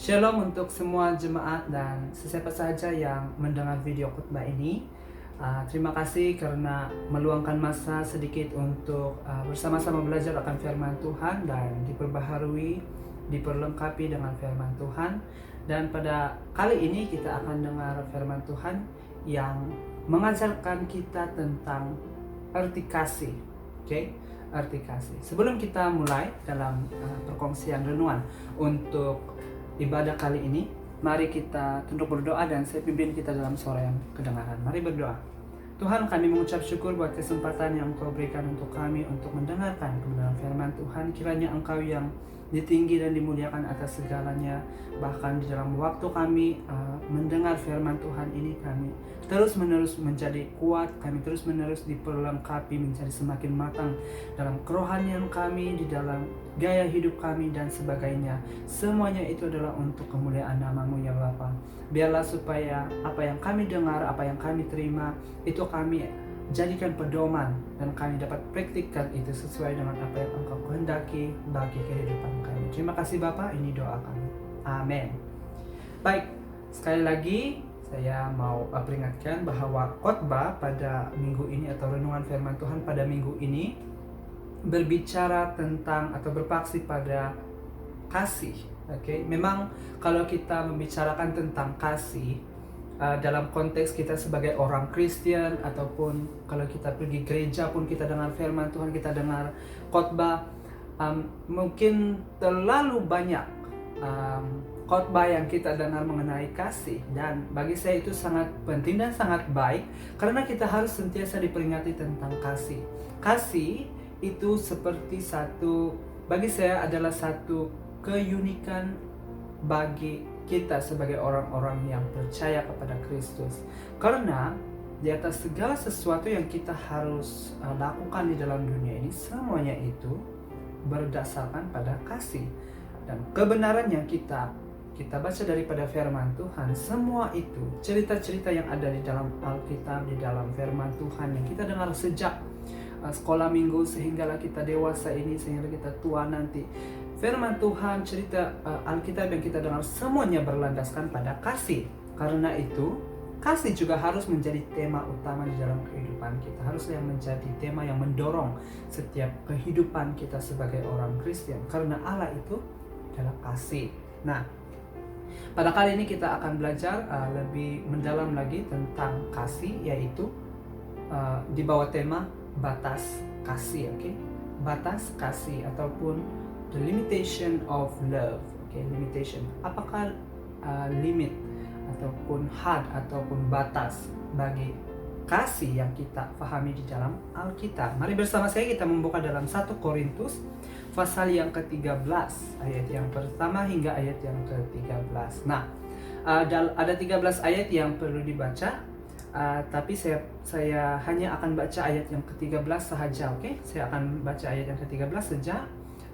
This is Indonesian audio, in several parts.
Shalom untuk semua jemaat dan sesiapa saja yang mendengar video khutbah ini. Terima kasih karena meluangkan masa sedikit untuk bersama-sama belajar akan firman Tuhan dan diperbaharui, diperlengkapi dengan firman Tuhan. Dan pada kali ini kita akan dengar firman Tuhan yang mengajarkan kita tentang arti kasih. Oke? Arti kasih. Sebelum kita mulai dalam perkongsian renungan untuk ibadah kali ini, mari kita tunduk berdoa dan saya pimpin kita dalam suara yang kedengaran. Mari berdoa. Tuhan, kami mengucap syukur buat kesempatan yang Engkau berikan untuk kami untuk mendengarkan kebenaran firman Tuhan. Kiranya Engkau yang ditinggi dan dimuliakan atas segalanya. Bahkan di dalam waktu kami mendengar firman Tuhan ini, kami terus-menerus menjadi kuat, kami terus-menerus diperlengkapi menjadi semakin matang dalam kerohanian kami, di dalam gaya hidup kami dan sebagainya. Semuanya itu adalah untuk kemuliaan nama-Mu ya Bapa. Biarlah supaya apa yang kami dengar, apa yang kami terima, itu kami jadikan pedoman dan kami dapat praktikkan itu sesuai dengan apa yang Engkau kehendaki bagi kehidupan kami. Terima kasih Bapa, ini doa kami. Amin. Baik, sekali lagi saya mau peringatkan bahwa khotbah pada minggu ini atau renungan firman Tuhan pada minggu ini berbicara tentang atau berpaksi pada kasih. Oke, memang kalau kita membicarakan tentang kasih dalam konteks kita sebagai orang Kristen ataupun kalau kita pergi gereja pun kita dengar firman Tuhan, kita dengar khotbah, mungkin terlalu banyak khotbah yang kita dengar mengenai kasih, dan bagi saya itu sangat penting dan sangat baik karena kita harus sentiasa diperingati tentang kasih. Kasih itu seperti bagi saya adalah satu keunikan bagi kita sebagai orang-orang yang percaya kepada Kristus. Karena di atas segala sesuatu yang kita harus lakukan di dalam dunia ini, semuanya itu berdasarkan pada kasih. Dan kebenaran yang kita baca daripada firman Tuhan, semua itu cerita-cerita yang ada di dalam Alkitab, di dalam firman Tuhan yang kita dengar sejak sekolah minggu sehinggalah kita dewasa ini, sehingga kita tua nanti. Firman Tuhan, cerita Alkitab yang kita dengar semuanya berlandaskan pada kasih. Karena itu, kasih juga harus menjadi tema utama di dalam kehidupan kita. Harusnya menjadi tema yang mendorong setiap kehidupan kita sebagai orang Kristen. Karena Allah itu adalah kasih. Nah, pada kali ini kita akan belajar lebih mendalam lagi tentang kasih, yaitu di bawah tema batas kasih, oke? Batas kasih ataupun the limitation of love, oke? Limitation. Apakah limit ataupun had ataupun batas bagi kasih yang kita pahami di dalam Alkitab? Mari bersama saya kita membuka dalam 1 Korintus pasal yang ke-13 ayat yang pertama hingga ayat yang ke-13. Nah, ada 13 ayat yang perlu dibaca. Tapi saya hanya akan baca ayat yang ke-13 sahaja, oke? Saya akan baca ayat yang ke-13 saja,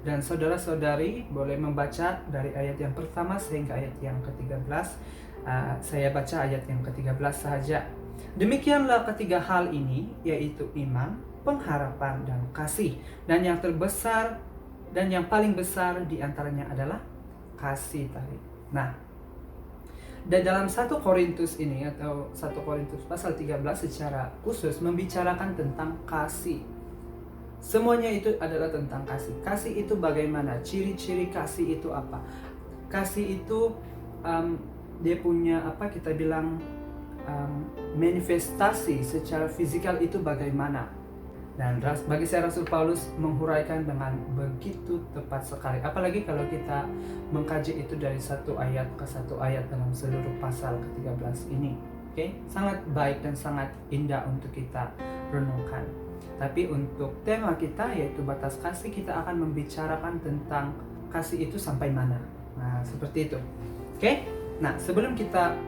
dan saudara-saudari boleh membaca dari ayat yang pertama sehingga ayat yang ke-13. Saya baca ayat yang ke-13 sahaja. Demikianlah ketiga hal ini, yaitu iman, pengharapan, dan kasih. Dan yang terbesar dan yang paling besar di antaranya adalah kasih tadi. Nah, dan dalam 1 Korintus ini atau 1 Korintus pasal 13 secara khusus membicarakan tentang kasih. Semuanya itu adalah tentang kasih. Kasih itu bagaimana? Ciri-ciri kasih itu apa? Kasih itu dia punya kita bilang manifestasi secara fisikal itu bagaimana? Dan bagi saya Rasul Paulus menghuraikan dengan begitu tepat sekali. Apalagi kalau kita mengkaji itu dari satu ayat ke satu ayat dalam seluruh pasal ke-13 ini. Oke? Sangat baik dan sangat indah untuk kita renungkan. Tapi untuk tema kita yaitu batas kasih, kita akan membicarakan tentang kasih itu sampai mana. Nah, seperti itu. Oke? Nah, sebelum kita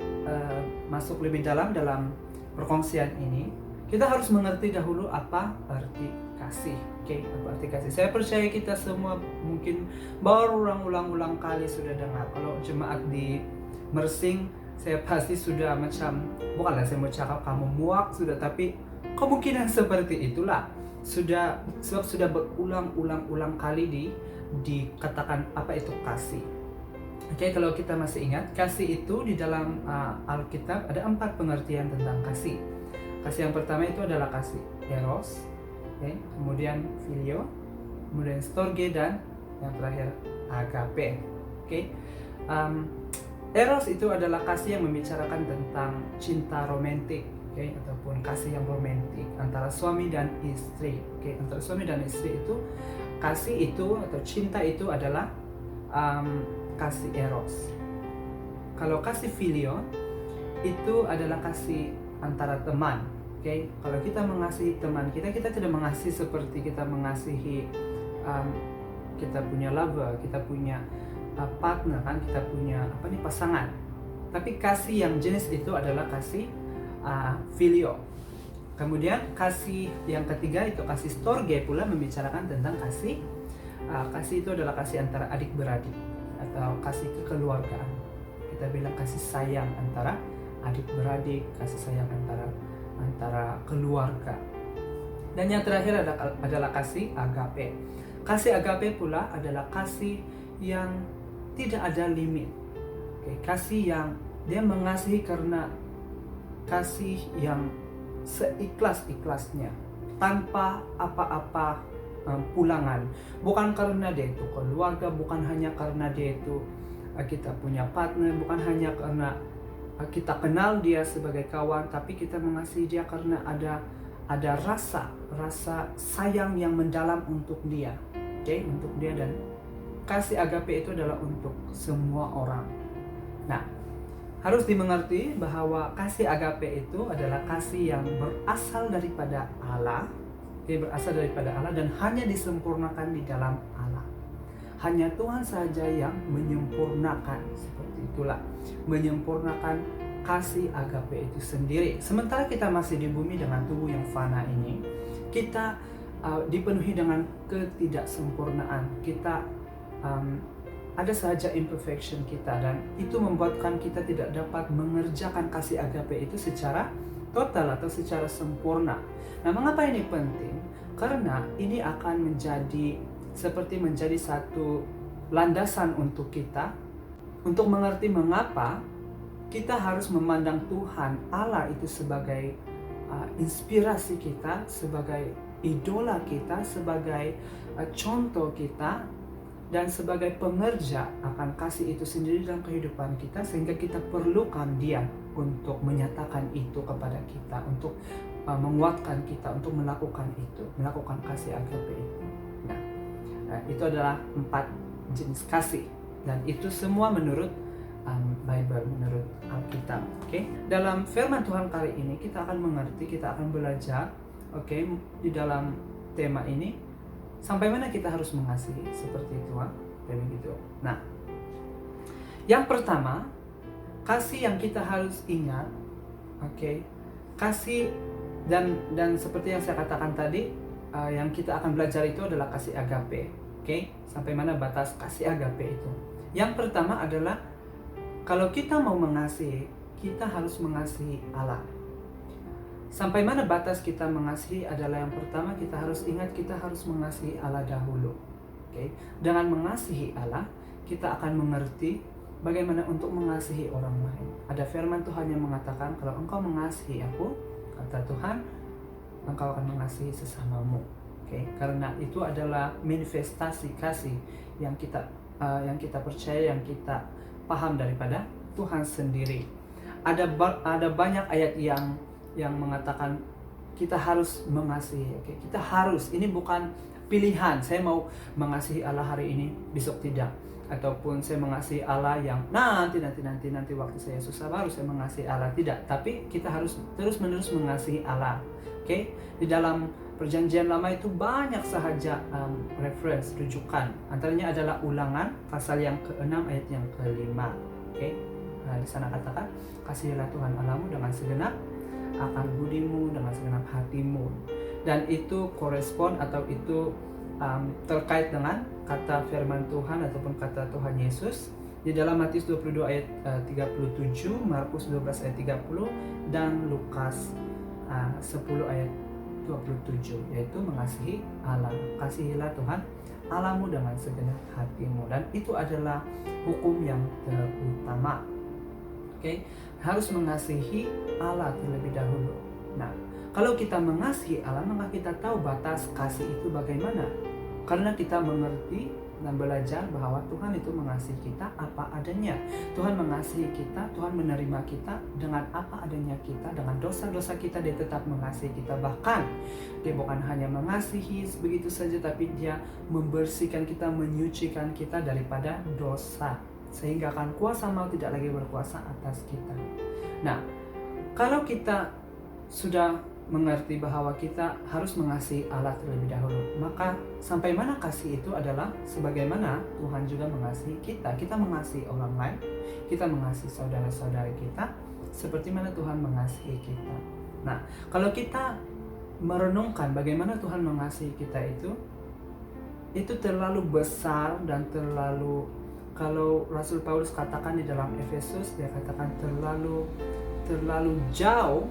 masuk lebih dalam perkongsian ini, kita harus mengerti dahulu apa arti kasih. Oke, apa arti kasih? Saya percaya kita semua mungkin baru ulang-ulang kali sudah dengar. Kalau jemaat di Mersing, saya pasti sudah bukanlah saya mau cakap kamu muak sudah, tapi kemungkinan seperti itulah. Sebab sudah berulang-ulang kali dikatakan apa itu kasih. Oke, kalau kita masih ingat, kasih itu di dalam Alkitab ada 4 pengertian tentang kasih. Kasih yang pertama itu adalah kasih eros, okay. Kemudian filio, kemudian storge, dan yang terakhir agape. Okay. Eros itu adalah kasih yang membicarakan tentang cinta romantik, okay, ataupun kasih yang romantik antara suami dan istri. Okay. Antara suami dan istri itu, kasih itu atau cinta itu adalah kasih eros. Kalau kasih filio itu adalah kasih antara teman. Okay? Kalau kita mengasihi teman kita tidak mengasihi seperti kita mengasihi kita punya lover, kita punya partner, kan, kita punya pasangan. Tapi kasih yang jenis itu adalah kasih filio. Kemudian kasih yang ketiga itu kasih storge pula membicarakan tentang kasih itu adalah kasih antara adik beradik atau kasih kekeluargaan. Kita bilang kasih sayang antara adik beradik, kasih sayang antara keluarga. Dan yang terakhir adalah kasih agape. Kasih agape pula adalah kasih yang tidak ada limit. Oke, kasih yang dia mengasihi karena kasih yang seikhlas-ikhlasnya, tanpa apa-apa pulangan. Bukan karena dia itu keluarga, bukan hanya karena dia itu kita punya partner, bukan hanya karena kita kenal dia sebagai kawan, tapi kita mengasihi dia karena ada rasa sayang yang mendalam untuk dia. Okay? Untuk dia. Dan kasih agape itu adalah untuk semua orang. Nah, harus dimengerti bahwa kasih agape itu adalah kasih yang berasal daripada Allah. Dia berasal daripada Allah dan hanya disempurnakan di dalam Allah. Hanya Tuhan saja yang menyempurnakan, seperti itulah, menyempurnakan kasih agape itu sendiri. Sementara kita masih di bumi dengan tubuh yang fana ini, kita dipenuhi dengan ketidaksempurnaan. Kita ada saja imperfection kita, dan itu membuatkan kita tidak dapat mengerjakan kasih agape itu secara total atau secara sempurna. Nah, mengapa ini penting? Karena ini akan menjadi satu landasan untuk kita untuk mengerti mengapa kita harus memandang Tuhan Allah itu sebagai inspirasi kita, sebagai idola kita, sebagai contoh kita, dan sebagai pengerja akan kasih itu sendiri dalam kehidupan kita, sehingga kita perlukan Dia untuk menyatakan itu kepada kita, untuk menguatkan kita untuk melakukan itu, melakukan kasih agape itu. Nah, itu adalah 4 jenis kasih, dan itu semua menurut Bible, menurut Alkitab. Okay? Dalam firman Tuhan kali ini kita akan mengerti, kita akan belajar, okay, di dalam tema ini sampai mana kita harus mengasihi, seperti itu, kayak begitu. Nah, yang pertama, kasih yang kita harus ingat, okay, kasih dan seperti yang saya katakan tadi, yang kita akan belajar itu adalah kasih agape. Okay? Sampai mana batas kasih agape itu? Yang pertama adalah kalau kita mau mengasihi, kita harus mengasihi Allah. Sampai mana batas kita mengasihi adalah yang pertama, kita harus ingat kita harus mengasihi Allah dahulu. Okay? Dengan mengasihi Allah, kita akan mengerti bagaimana untuk mengasihi orang lain. Ada firman Tuhan yang mengatakan, kalau engkau mengasihi aku, kata Tuhan, engkau akan mengasihi sesamamu. Okay? Karena itu adalah manifestasi kasih yang kita percaya, yang kita paham daripada Tuhan sendiri. Ada banyak ayat yang mengatakan kita harus mengasihi. Okay? Kita harus, ini bukan pilihan. Saya mau mengasihi Allah hari ini, besok tidak. Ataupun saya mengasihi Allah yang nanti waktu saya susah baru saya mengasihi Allah. Tidak, tapi kita harus terus-menerus mengasihi Allah. Okay? Di dalam Perjanjian Lama itu banyak sahaja reference, rujukan. Antaranya adalah Ulangan pasal yang ke-6 ayat yang ke-5. Okay? Nah, di sana katakan, kasihilah Tuhan Allahmu dengan segenap akal budimu, dengan segenap hatimu. Dan itu korespon atau itu terkait dengan kata firman Tuhan ataupun kata Tuhan Yesus di dalam Matius 22 ayat 37, Markus 12 ayat 30, dan Lukas 10 ayat 27, yaitu mengasihi Allah. Kasihilah Tuhan Allahmu dengan segenap hatimu, dan itu adalah hukum yang terutama. Oke, harus mengasihi Allah terlebih dahulu. Nah, kalau kita mengasihi Allah, maka kita tahu batas kasih itu bagaimana. Karena kita mengerti dan belajar bahwa Tuhan itu mengasihi kita apa adanya. Tuhan mengasihi kita, Tuhan menerima kita dengan apa adanya kita, dengan dosa-dosa kita Dia tetap mengasihi kita. Bahkan Dia bukan hanya mengasihi begitu saja, tapi Dia membersihkan kita, menyucikan kita daripada dosa, sehingga kan kuasa maut tidak lagi berkuasa atas kita. Nah, kalau kita sudah mengerti bahwa kita harus mengasihi Allah terlebih dahulu, maka sampai mana kasih itu adalah sebagaimana Tuhan juga mengasihi kita. Kita mengasihi orang lain, kita mengasihi saudara-saudari kita seperti mana Tuhan mengasihi kita. Nah, kalau kita merenungkan bagaimana Tuhan mengasihi kita, itu terlalu besar dan terlalu, kalau Rasul Paulus katakan di dalam Efesus, dia katakan terlalu jauh,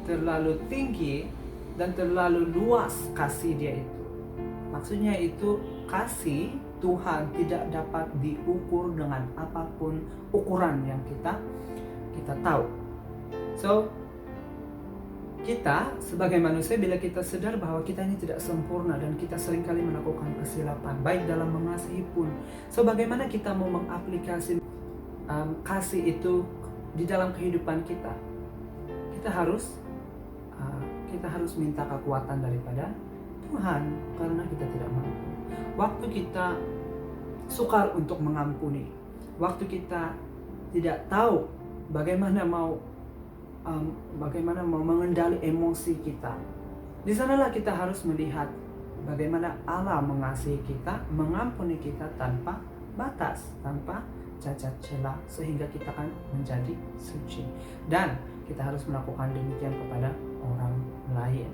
terlalu tinggi, dan terlalu luas kasih Dia itu. Maksudnya itu kasih Tuhan tidak dapat diukur dengan apapun ukuran yang kita tahu. So, kita sebagai manusia, bila kita sadar bahwa kita ini tidak sempurna dan kita seringkali melakukan kesilapan baik dalam mengasihi pun, so bagaimana kita mau mengaplikasi kasih itu di dalam kehidupan kita? Kita harus minta kekuatan daripada Tuhan, karena kita tidak mampu. Waktu kita sukar untuk mengampuni, waktu kita tidak tahu bagaimana mau mengendali emosi kita, di sanalah kita harus melihat bagaimana Allah mengasihi kita, mengampuni kita tanpa batas, tanpa cacat celah, sehingga kita akan menjadi suci. Dan kita harus melakukan demikian kepada orang lain.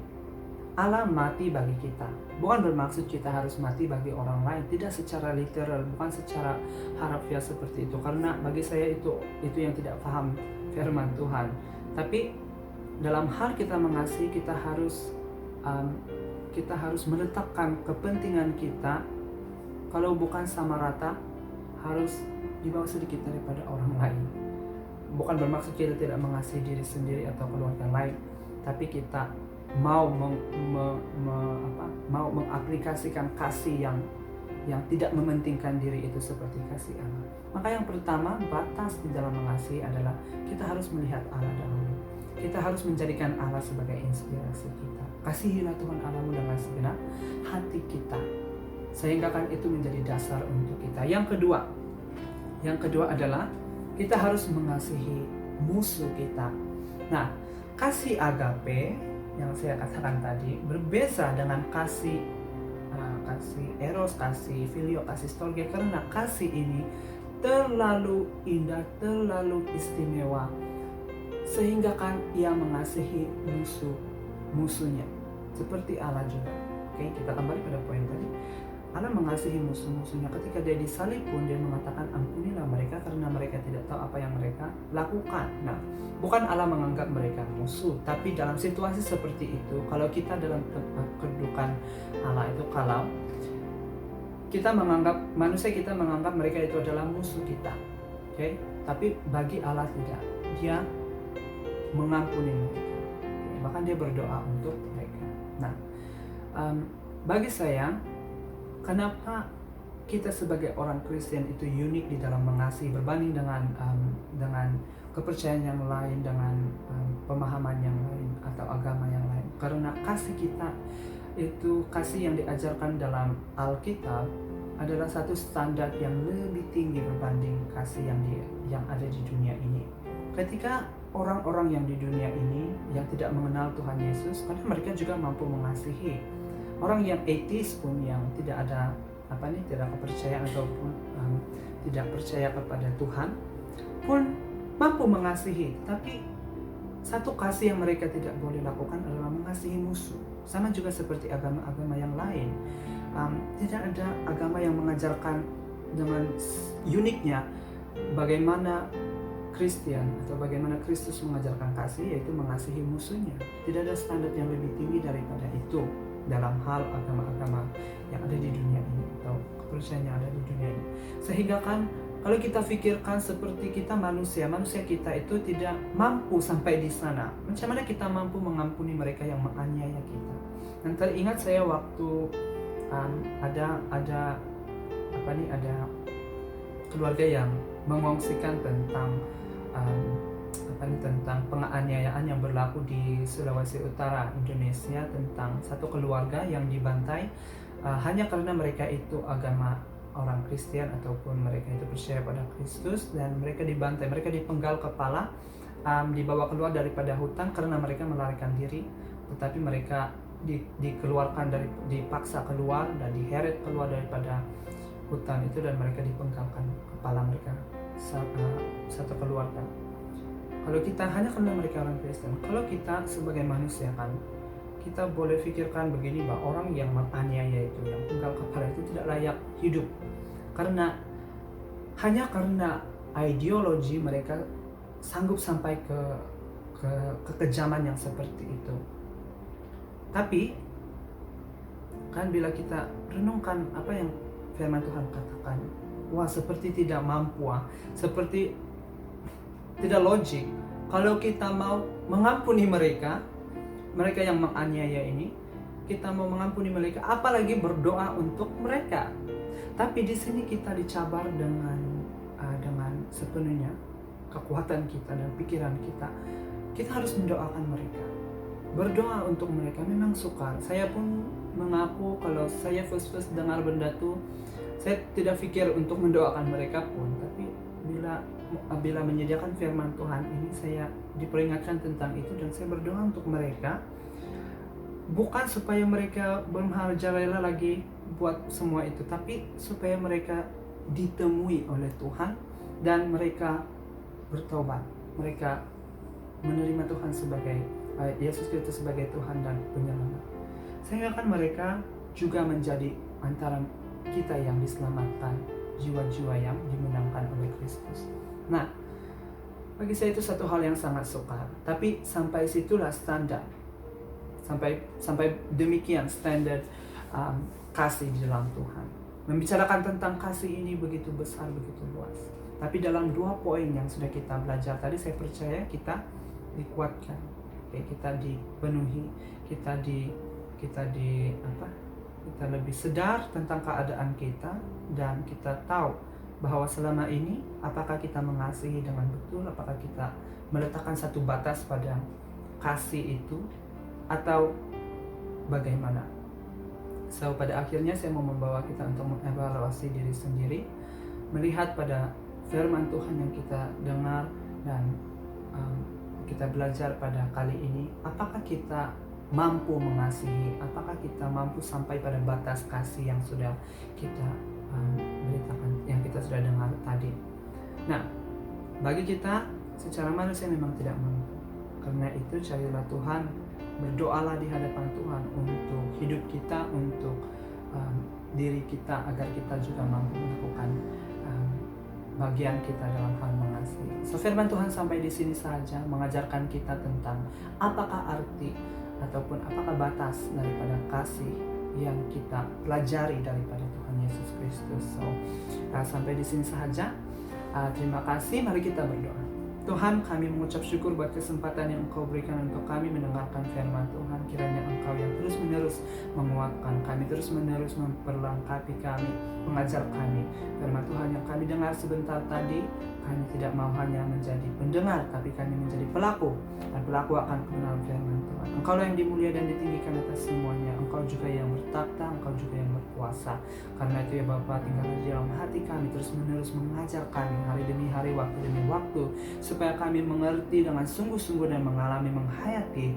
Allah mati bagi kita, bukan bermaksud kita harus mati bagi orang lain, tidak secara literal, bukan secara harfiah seperti itu, karena bagi saya itu yang tidak paham firman Tuhan. Tapi dalam hal kita mengasihi, kita harus meletakkan kepentingan kita, kalau bukan sama rata, harus di bawah sedikit daripada orang lain. Bukan bermaksud kita tidak mengasihi diri sendiri atau keluarga lain, tapi kita mau mengaplikasikan kasih yang tidak mementingkan diri itu seperti kasih Allah. Maka yang pertama, batas di dalam mengasihi adalah kita harus melihat Allah dahulu. Kita harus menjadikan Allah sebagai inspirasi kita. Kasihilah Tuhan Allahmu dengan segenap hati kita, sehingga kan itu menjadi dasar untuk kita. Yang kedua adalah kita harus mengasihi musuh kita. Nah, kasih agape yang saya katakan tadi berbeda dengan kasih eros, kasih filio, kasih storge, karena kasih ini terlalu indah, terlalu istimewa, sehingga kan ia mengasihi musuhnya seperti Allah juga. Oke, kita kembali pada poin tadi. Allah mengasihi musuh-musuhnya. Ketika Dia disalib pun Dia mengatakan, ampunilah mereka karena mereka tidak tahu apa yang mereka lakukan. Nah, bukan Allah menganggap mereka musuh, tapi dalam situasi seperti itu, kalau kita dalam kedudukan Allah itu, kalau kita menganggap, manusia kita menganggap mereka itu adalah musuh kita, oke? Tapi bagi Allah tidak. Dia mengampuni mereka, bahkan Dia berdoa untuk mereka. Nah, bagi saya, kenapa kita sebagai orang Kristen itu unik di dalam mengasihi berbanding dengan kepercayaan yang lain, dengan pemahaman yang lain atau agama yang lain? Karena kasih kita itu, kasih yang diajarkan dalam Alkitab adalah satu standar yang lebih tinggi berbanding kasih yang ada di dunia ini. Ketika orang-orang yang di dunia ini yang tidak mengenal Tuhan Yesus, karena mereka juga mampu mengasihi. Orang yang ateis pun, yang tidak ada tidak kepercayaan ataupun tidak percaya kepada Tuhan pun mampu mengasihi. Tapi satu kasih yang mereka tidak boleh lakukan adalah mengasihi musuh. Sama juga seperti agama-agama yang lain. Tidak ada agama yang mengajarkan dengan uniknya bagaimana Kristen atau bagaimana Kristus mengajarkan kasih, yaitu mengasihi musuhnya. Tidak ada standar yang lebih tinggi daripada itu. dalam hal agama-agama yang ada di dunia ini atau kepercayaan yang ada di dunia ini. Sehingga kan kalau kita pikirkan seperti kita manusia kita itu tidak mampu sampai di sana. Macam mana kita mampu mengampuni mereka yang menganiaya kita? Dan teringat saya waktu ada keluarga yang mengongsikan tentang tentang penganiayaan yang berlaku di Sulawesi Utara, Indonesia, tentang satu keluarga yang dibantai hanya karena mereka itu agama orang Kristen ataupun mereka itu percaya pada Kristus, dan mereka dibantai, mereka dipenggal kepala, dibawa keluar daripada hutan karena mereka melarikan diri, tetapi mereka dikeluarkan dipaksa keluar dan diheret keluar daripada hutan itu, dan mereka dipenggalkan kepala mereka satu keluarga. Kalau kita hanya karena mereka orang Kristen, kalau kita sebagai manusia kan, kita boleh pikirkan begini, bahwa orang yang menganiaya itu, yang penggal kepala itu tidak layak hidup, hanya karena ideologi mereka sanggup sampai ke kekejaman yang seperti itu. Tapi kan bila kita renungkan apa yang firman Tuhan katakan, wah seperti tidak mampu, seperti tidak logik. Kalau kita mau mengampuni mereka yang menganiaya ini, kita mau mengampuni mereka, apalagi berdoa untuk mereka. Tapi di sini kita dicabar dengan sepenuhnya kekuatan kita dan pikiran kita. Kita harus mendoakan mereka, berdoa untuk mereka. Memang sukar. Saya pun mengaku kalau saya first dengar benda itu, saya tidak pikir untuk mendoakan mereka pun. Tapi bila menyediakan firman Tuhan ini, saya diperingatkan tentang itu dan saya berdoa untuk mereka, bukan supaya mereka bermerajalela lagi buat semua itu, tapi supaya mereka ditemui oleh Tuhan dan mereka bertobat, mereka menerima Tuhan sebagai Yesus Kristus sebagai Tuhan dan penyelamat, sehingga kan mereka juga menjadi antara kita yang diselamatkan, jiwa-jiwa yang dimenangkan oleh Kristus. Nah, bagi saya itu satu hal yang sangat sukar. Tapi sampai situlah standar, sampai demikian standar kasih di dalam Tuhan. Membicarakan tentang kasih ini begitu besar, begitu luas. Tapi dalam 2 poin yang sudah kita belajar tadi, saya percaya kita dikuatkan, kita dipenuhi, kita lebih sadar tentang keadaan kita, dan kita tahu bahwa selama ini apakah kita mengasihi dengan betul, apakah kita meletakkan satu batas pada kasih itu, atau bagaimana. So pada akhirnya saya mau membawa kita untuk mengevaluasi diri sendiri, melihat pada firman Tuhan yang kita dengar dan kita belajar pada kali ini, apakah kita mampu mengasihi, apakah kita mampu sampai pada batas kasih yang sudah kita beritakan, yang kita sudah dengar tadi. Nah, bagi kita secara manusia memang tidak mampu. Karena itu carilah Tuhan, berdoalah di hadapan Tuhan untuk hidup kita, untuk diri kita, agar kita juga mampu melakukan bagian kita dalam hal mengasihi. So firman Tuhan sampai di sini saja mengajarkan kita tentang apakah arti ataupun apakah batas daripada kasih yang kita pelajari daripada Tuhan Yesus Kristus. So sampai di sini saja. Terima kasih. Mari kita berdoa. Tuhan, kami mengucap syukur buat kesempatan yang Engkau berikan untuk kami mendengarkan firman Tuhan. Kiranya Engkau yang terus-menerus menguatkan kami, terus-menerus memperlengkapi kami, mengajar kami. Firman Tuhan yang kami dengar sebentar tadi, kami tidak mau hanya menjadi pendengar, tapi kami menjadi pelaku. Dan pelaku akan kebenaran firman Tuhan. Engkau yang dimulia dan ditinggikan atas semuanya. Engkau juga yang bertakhta, Engkau juga yang berkuasa. Karena itu ya Bapa, tinggallah di dalam hati kami, terus-menerus mengajar kami hari demi hari, waktu demi waktu, supaya kami mengerti dengan sungguh-sungguh dan mengalami, menghayati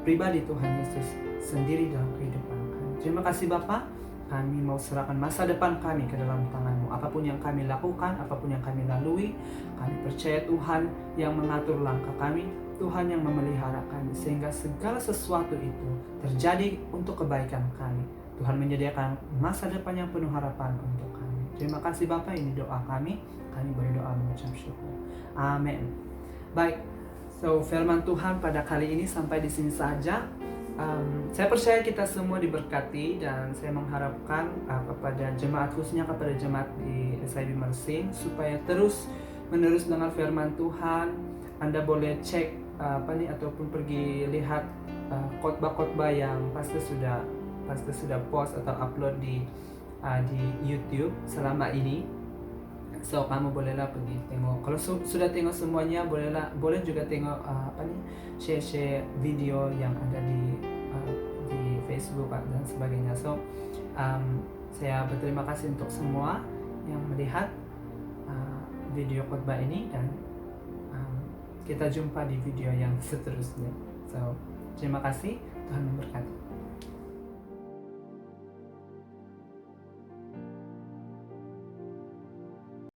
pribadi Tuhan Yesus sendiri dalam kehidupan kami. Terima kasih Bapa, kami mau serahkan masa depan kami ke dalam tangan-Mu. Apapun yang kami lakukan, apapun yang kami lalui, kami percaya Tuhan yang mengatur langkah kami, Tuhan yang memelihara kami, sehingga segala sesuatu itu terjadi untuk kebaikan kami. Tuhan menyediakan masa depan yang penuh harapan untuk kami. Terima kasih Bapa, ini doa kami berdoa mengucap syukur. Amin. Baik, so firman Tuhan pada kali ini sampai di sini saja. Saya percaya kita semua diberkati dan saya mengharapkan kepada jemaat, khususnya kepada jemaat di SIB Mersing, supaya terus menerus dengar firman Tuhan. Anda boleh cek ataupun pergi lihat khotbah-khotbah yang pasti sudah post atau upload di YouTube selama ini. So kamu bolehlah pergi tengok. Kalau sudah tengok semuanya, boleh juga tengok share video yang ada di Facebook dan sebagainya. So saya berterima kasih untuk semua yang melihat video khotbah ini, dan kita jumpa di video yang seterusnya. So terima kasih, Tuhan memberkati.